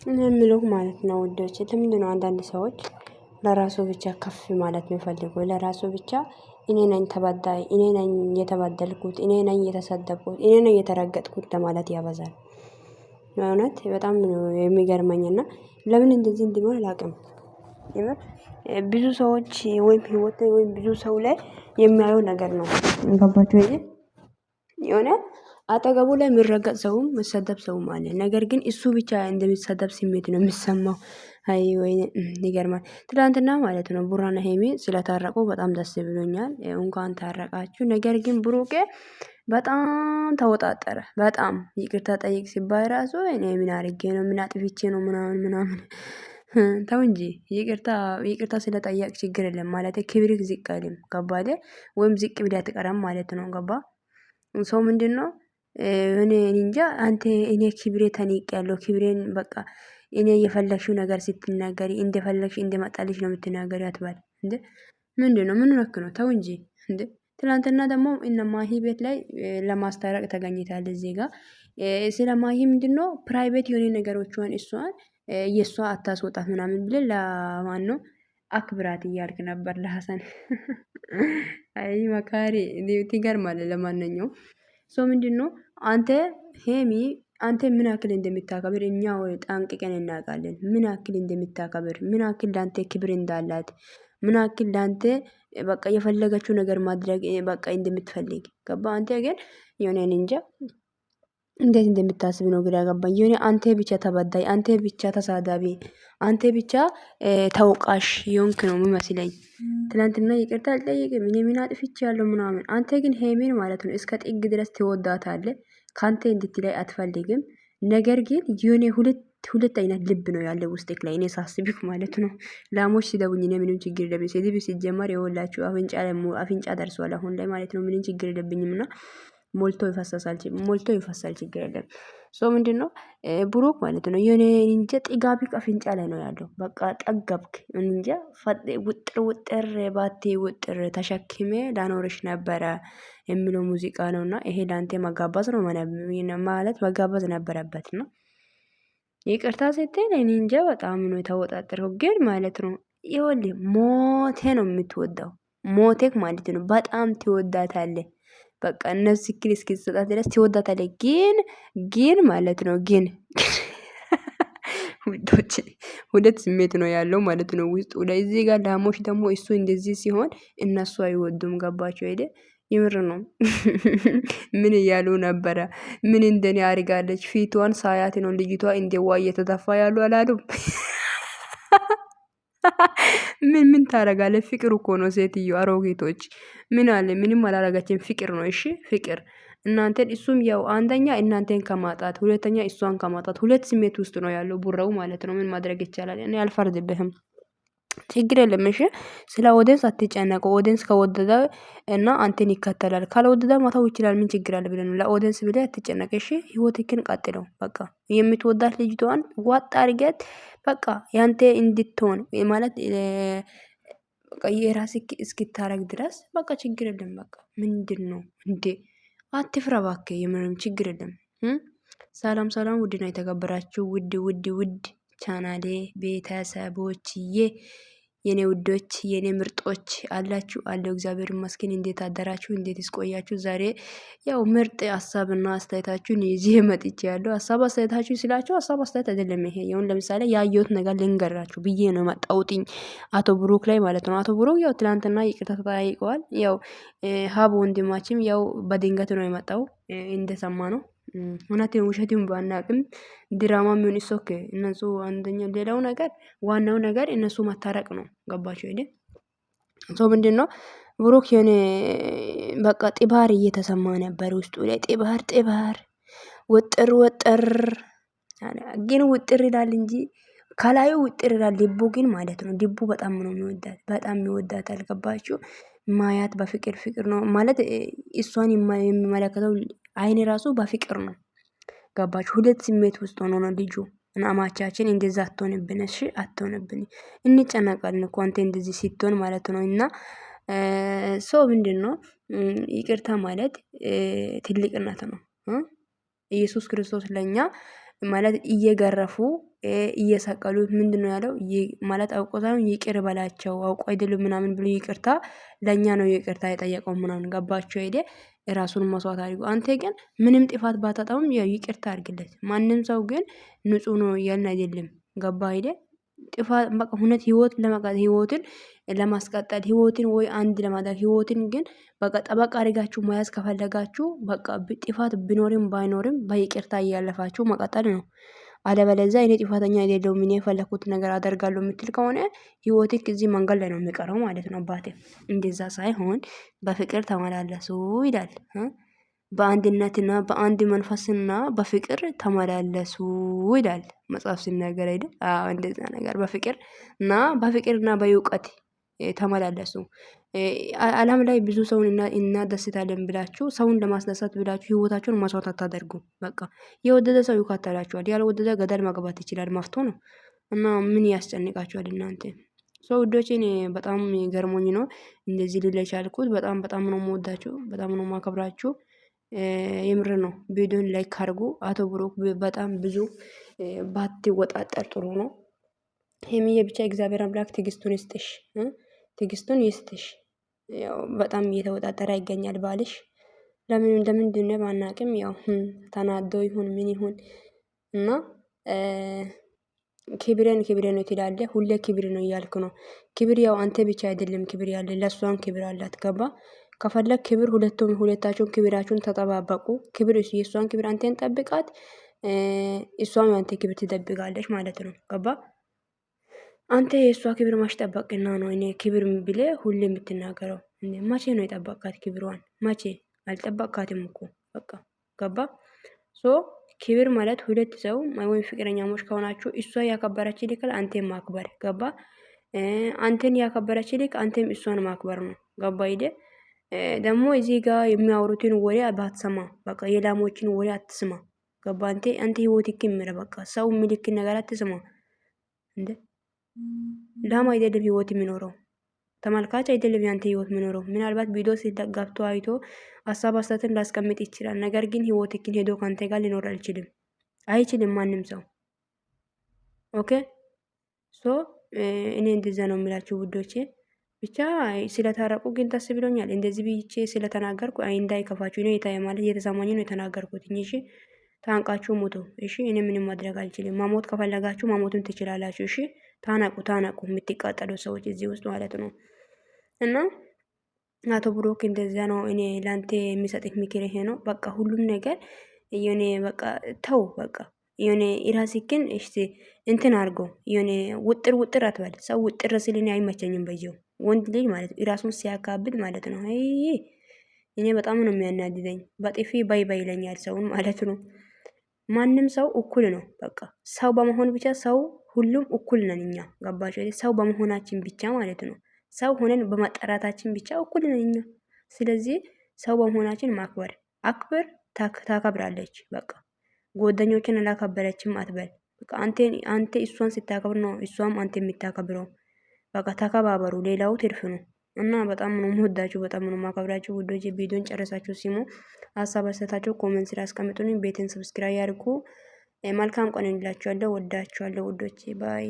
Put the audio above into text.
እኔ የምለው ማለት ነው ውዶች፣ ለምንድነው አንዳንድ ሰዎች ለራሱ ብቻ ከፍ ማለት የሚፈልጉ? ለራሱ ብቻ እኔ ነኝ ተበዳይ፣ እኔ ነኝ የተበደልኩት፣ እኔ ነኝ የተሰደብኩት፣ እኔ ነኝ የተረገጥኩት ለማለት ያበዛል። በእውነት በጣም ነው የሚገርመኝና ለምን እንደዚህ እንዲሆን አላውቅም። ብዙ ሰዎች ወይም ህይወት ወይም ብዙ ሰው ላይ የሚያየው ነገር ነው። ገባችሁ ወይ? የሆነ አጠገቡ ላይ የሚረገጥ ሰውም መሰደብ ሰውም አለ። ነገር ግን እሱ ብቻ እንደሚሰደብ ስሜት ነው የሚሰማው። አይ ወይ ይገርማል። ትላንትና ማለት ነው ቡራና ሄሚ ስለታረቁ በጣም ደስ ብሎኛል። እንኳን ታረቃችሁ። ነገር ግን ብሩኬ በጣም ተወጣጠረ። በጣም ይቅርታ ጠይቅ ሲባል ራሱ እኔ ምን አድርጌ ነው ምን አጥፍቼ ነው ምናምን ምናምን ተው እንጂ ይቅርታ ስለጠየቅ ችግር የለም ማለት ክብርህ ዝቅ አይልም። ገባ አይደል? ወይም ዝቅ ብለህ አትቀርም ማለት ነው። ገባ ሰው ምንድነው እኔ እንጃ አንተ እኔ ክብሬ ተንቄያለሁ፣ ክብሬን በቃ እኔ የፈለግሽው ነገር ስትናገሪ እንደፈለግሽ እንደመጣልሽ ነው የምትናገሪው አትበል እንዴ! ምንድነው? ምን ነክ ነው? ተው እንጂ እንዴ! ትላንትና ደግሞ እነ ማሂ ቤት ላይ ለማስታረቅ ተገኝታል። እዚህ ጋር ስለ ማሂ ምንድነው ፕራይቬት የሆነ ነገሮቿን እሷን የእሷ አታስወጣት ምናምን ብለን ለማን ነው አክብራት እያልክ ነበር ለሐሰን። አይ መካሪ ትገርማለህ። ለማንኛውም ሰው ምንድነው አንተ ሄሚ አንተ ምን ያክል እንደምታከብር እኛ ወይ ጠንቅቀን እናውቃለን። ምን ያክል እንደምታከብር፣ ምን ያክል ላንተ ክብር እንዳላት፣ ምን ያክል ላንተ በቃ የፈለገችው ነገር ማድረግ በቃ እንደምትፈልግ ገባ። አንተ ግን የሆነ እንጃ እንዴት እንደምታስብ ነው ግራ ገባኝ። የሆነ አንተ ብቻ ተበዳይ፣ አንተ ብቻ ተሳዳቢ፣ አንተ ብቻ ተወቃሽ የሆንክ ነው የሚመስለኝ። ትናንትና ይቅርታ አልጠየቅም እኔ ምን አጥፍቻለሁ ምናምን። አንተ ግን ሄሜን ማለት ነው እስከ ጥግ ድረስ ትወዳታለህ። ካንተ እንድትላይ አትፈልግም። ነገር ግን የሆነ ሁለት አይነት ልብ ነው ያለው ውስጥክ ላይ እኔ ሳስብክ ማለት ነው። ላሞች ሲደቡኝ እኔ ምንም ችግር የለብኝ። ስድብ ሲጀመር የወላችሁ አፍንጫ ደርሷል አሁን ላይ ማለት ነው። ምንም ችግር የለብኝምና ሞልቶ ይፈሳል ችግር የለም። ሶ ምንድነው ብሩክ ማለት ነው የኔ እንጃ ጥጋቢክ አፍንጫ ላይ ነው ያለው። በቃ ጠገብክ እንጃ ውጥር ባቴ ውጥር ተሸክሜ ላኖርሽ ነበረ የሚለው ሙዚቃ ነውና ይሄ ላንተ መጋባዝ ነው ማለት መጋባዝ ነበረበት ነው። ይቅርታ ስትል እኔ እንጃ በጣም ነው የተወጣጠረው ግን ማለት ነው። ይኸውልህ ሞቴ ነው የምትወዳው ሞቴክ ማለት ነው በጣም ትወዳታለህ። በቃ እነሱ ክል እስኪሰጣት ድረስ ትወዳታለህ። ግን ማለት ነው ግን ውዶች ሁለት ስሜት ነው ያለው ማለት ነው ውስጡ ላይ። እዚህ ጋር ላሞች ደግሞ እሱ እንደዚህ ሲሆን እነሱ አይወዱም። ገባቸው አይደል? ይምር ነው። ምን እያሉ ነበረ? ምን እንደኔ አርጋለች ፊቷን ሳያት ነው ልጅቷ እንደዋ እየተተፋ ያሉ አላሉም? ምን ታረጋለህ? ፍቅር እኮ ነው ሴትዮ አሮጌቶች ምን አለ ምንም አላረጋችም። ፍቅር ነው እሺ ፍቅር እናንተን እሱም ያው አንደኛ እናንተን ከማጣት ሁለተኛ እሷን ከማጣት ሁለት ስሜት ውስጥ ነው ያለው ቡራው ማለት ነው። ምን ማድረግ ይቻላል? እኔ አልፈርድብህም። ችግር የለም እሺ። ስለ ኦዲየንስ አትጨነቁ። ኦዲየንስ ከወደደ እና አንተን ይከተላል። ካልወደደ መተው ይችላል። ምን ችግር አለ ብለህ ነው። ለኦዲየንስ ብለህ አትጨነቅ እሺ። ህይወትህን ቀጥለው በቃ የምትወዳት ልጅቷን ዋጥ አድርገት በቃ ያንተ እንድትሆን ማለት በቃ የራስህ እስክታረግ ድረስ በቃ ችግር የለም። በቃ ምንድነው እንዴ? አትፍራ እባክህ። የምንም ችግር የለም። ሰላም ሰላም፣ ውድና የተከበራችሁ ውድ ቻናሌ ቤተሰቦችዬ የኔ ውዶች የኔ ምርጦች አላችሁ አለው። እግዚአብሔር ይመስገን። እንዴት አደራችሁ? እንዴት እስቆያችሁ? ዛሬ ያው ምርጥ ሀሳብና አስተያየታችሁን ይዤ መጥቻለሁ። ሀሳብ አስተያየታችሁ ስላችሁ ሀሳብ አስተያየት አይደለም ይሄ። ይሁን ለምሳሌ ያየሁት ነገር ልንገራችሁ ብዬ ነው መጣውጥኝ አቶ ብሩክ ላይ ማለት ነው። አቶ ብሩክ ያው ትላንትና ይቅርታ ተጠያይቀዋል። ያው ሀብ ወንድማችም ያው በድንገት ነው የመጣው እንደሰማ ነው። እውነቴን ውሸቴን ባናቅም ድራማ የሚሆን ኦኬ። እነሱ አንደኛ ሌላው ነገር ዋናው ነገር እነሱ መታረቅ ነው። ገባችሁ አይደል? ሰው ምንድነው ብሩክ የሆነ በቃ ጥባር እየተሰማ ነበር ውስጡ ላይ ጥባር ወጥር ግን ውጥር ይላል እንጂ ከላዩ ውጥር ይላል። ልቡ ግን ማለት ነው ልቡ በጣም ነው የሚወዳት በጣም የሚወዳት አልገባችሁ? ማያት በፍቅር ነው ማለት እሷን የሚመለከተው አይን ራሱ በፍቅር ነው። ገባችሁ? ሁለት ስሜት ውስጥ ሆኖ ነው ልጁ እና አማቻችን እንደዛ አትሆንብን እሺ፣ አትሆንብን። እንጨነቃለን እኮ አንተ እንደዚህ ሲትሆን ማለት ነው። እና ሰው ምንድነው ይቅርታ ማለት ትልቅነት ነው። ኢየሱስ ክርስቶስ ለኛ ማለት እየገረፉ እየሰቀሉት ምንድነው ያለው ማለት አውቆ ሳይሆን ይቅር በላቸው አውቆ አይደለም ምናምን ብሎ ይቅርታ ለኛ ነው ይቅርታ የጠየቀው ምናምን ገባቸው ሄደ ራሱን መስዋዕት አድርጎ አንተ ግን ምንም ጥፋት ባታጣውም ያው ይቅርታ አድርግለት። ማንም ሰው ግን ንጹህ ነው እያልን አይደለም ገባ ሄደ ጥፋት በቃ እውነት ህይወት ለመቀጠል ህይወትን ለማስቀጠል ህይወትን ወይ አንድ ለማድረግ ህይወትን ግን በቃ ጠበቃ አድርጋችሁ መያዝ ከፈለጋችሁ በቃ ጥፋት ቢኖርም ባይኖርም በይቅርታ እያለፋችሁ መቀጠል ነው። አለበለዚያ እኔ ጥፋተኛ አይደለሁም እኔ የፈለኩት ነገር አደርጋለሁ የምትል ከሆነ ህይወትክ እዚህ መንገድ ላይ ነው የሚቀረው ማለት ነው። አባቴ እንደዛ ሳይሆን በፍቅር ተመላለሱ ይላል። በአንድነትና በአንድ መንፈስና በፍቅር ተመላለሱ ይላል መጽሐፍ ሲናገር አይደል? አዎ እንደዛ ነገር በፍቅር እና በፍቅርና በእውቀት ተመላለሱ። ዓለም ላይ ብዙ ሰውን እናስደስታለን ብላችሁ ሰውን ለማስደሰት ብላችሁ ህይወታችሁን መስዋዕት አታደርጉ። በቃ የወደደ ሰው ይከተላችኋል፣ ያልወደደ ገደል መግባት ይችላል። መፍቶ ነው እና ምን ያስጨንቃችኋል እናንተ? ሰው ውዶቼ እኔ በጣም ገርሞኝ ነው እንደዚህ ልል የቻልኩት። በጣም በጣም ነው የምወዳችሁ፣ በጣም ነው የማከብራችሁ። የምር ነው። ቪዲዮን ላይክ አድርጉ። አቶ ብሩክ በጣም ብዙ ባትወጣጠር ጥሩ ነው። ሄሚዬ ብቻ እግዚአብሔር አምላክ ትዕግስቱን ይስጥሽ፣ ትዕግስቱን ይስጥሽ። ያው በጣም እየተወጣጠረ ይገኛል ባልሽ። ለምንድን ነው ባናቅም ያው ተናዶ ይሁን ምን ይሁን እና ክብሬን ነው ትላለህ። ሁሌ ክብር ነው እያልክ ነው። ክብር ያው አንተ ብቻ አይደለም ክብር ያለ ለሷም ክብር አላት። ገባ? ከፈለግ ክብር ሁለታችሁን ክብራችሁን ተጠባበቁ። ክብር የሷን ክብር አንተን ጠብቃት፣ እሷም አንተ ክብር ትጠብቃለች ማለት ነው። ገባ? አንተ የእሷ ክብር ማስጠበቅና ነው እኔ ክብር ብለ ሁሌ የምትናገረው። መቼ ነው የጠበቃት ክብሯን? መቼ አልጠበቃትም እኮ በቃ ገባ? ሶ ክብር ማለት ሁለት ሰው ወይም ፍቅረኛሞች ከሆናችሁ እሷ ያከበረች ልክ አንተም ማክበር ገባ? አንተን ያከበረች ልክ አንተም እሷን ማክበር ነው። ገባ? ሂደ ደግሞ እዚህ ጋር የሚያወሩትን ወሬ ባትሰማ በቃ የላሞችን ወሬ አትስማ። ገባ? አንተ ህይወትክ ምረ በቃ ሰው ምልክ ነገር አትስማ እንዴ። ላም አይደለም ህይወት የሚኖረው፣ ተመልካች አይደለም ያንተ ህይወት የሚኖረው። ምናልባት ቪዲዮ ሲገብቶ አይቶ ሀሳብ አስተያየትን ላስቀምጥ ይችላል። ነገር ግን ህይወትክን ሄዶ ካንተ ጋር ሊኖር አይችልም ማንም ሰው። ኦኬ ሶ እኔ እንደዛ ነው የምላችሁ ውዶቼ። ብቻ ስለታረቁ ግን ደስ ብሎኛል። እንደዚህ ብቻ ስለተናገርኩ እንዳይከፋችሁ ነው ማለት እየተሰማኝ ነው የተናገርኩት። እሺ ታንቃችሁ ሞቱ። እሺ እኔ ምንም ማድረግ አልችልም። ማሞት ከፈለጋችሁ ማሞትም ትችላላችሁ። እሺ ታናቁ የምትቃጠሉ ሰዎች እዚህ ውስጥ ማለት ነው። እና አቶ ብሩክ እንደዛ ነው። እኔ ላንተ የሚሰጥህ ምክር ይሄ ነው። በቃ ሁሉም ነገር የኔ በቃ ተው በቃ የኔ ኢራሲክን እሺ እንትን አርጎ የኔ ውጥር አትበል። ሰው ውጥር ሲልን አይመቸኝም። በየው ወንድ ልጅ ማለት ኢራሱን ሲያካብድ ማለት ነው። አይ እኔ በጣም ነው የሚያናድደኝ። በጥፊ ባይ ይለኛል ሰውን ማለት ነው። ማንም ሰው እኩል ነው። በቃ ሰው በመሆን ብቻ ሰው ሁሉም እኩል ነን እኛ። ገባችሁ? ሰው በመሆናችን ብቻ ማለት ነው። ሰው ሆነን በመጠራታችን ብቻ እኩል ነን እኛ። ስለዚህ ሰው በመሆናችን ማክበር አክብር፣ ታከብራለች። በቃ ጓደኞችን አላከበረችም አትበል። በቃ አንተ እሷን ስታከብር ነው እሷም አንተ የምታከብረው። በቃ ተከባበሩ። ሌላው ትርፍ ነው። እና በጣም ነው የምወዳችሁ፣ በጣም ነው የማከብራችሁ ውዶቼ። ቪዲዮን ጨረሳችሁ ሲሙ ሀሳብ አስተያየታችሁ ኮሜንት ስራ አስቀምጡልኝ። ቤትን ሰብስክራይብ ያድርጉ። መልካም ቀን እንላችኋለሁ። ወዳችኋለሁ ውዶቼ። ባይ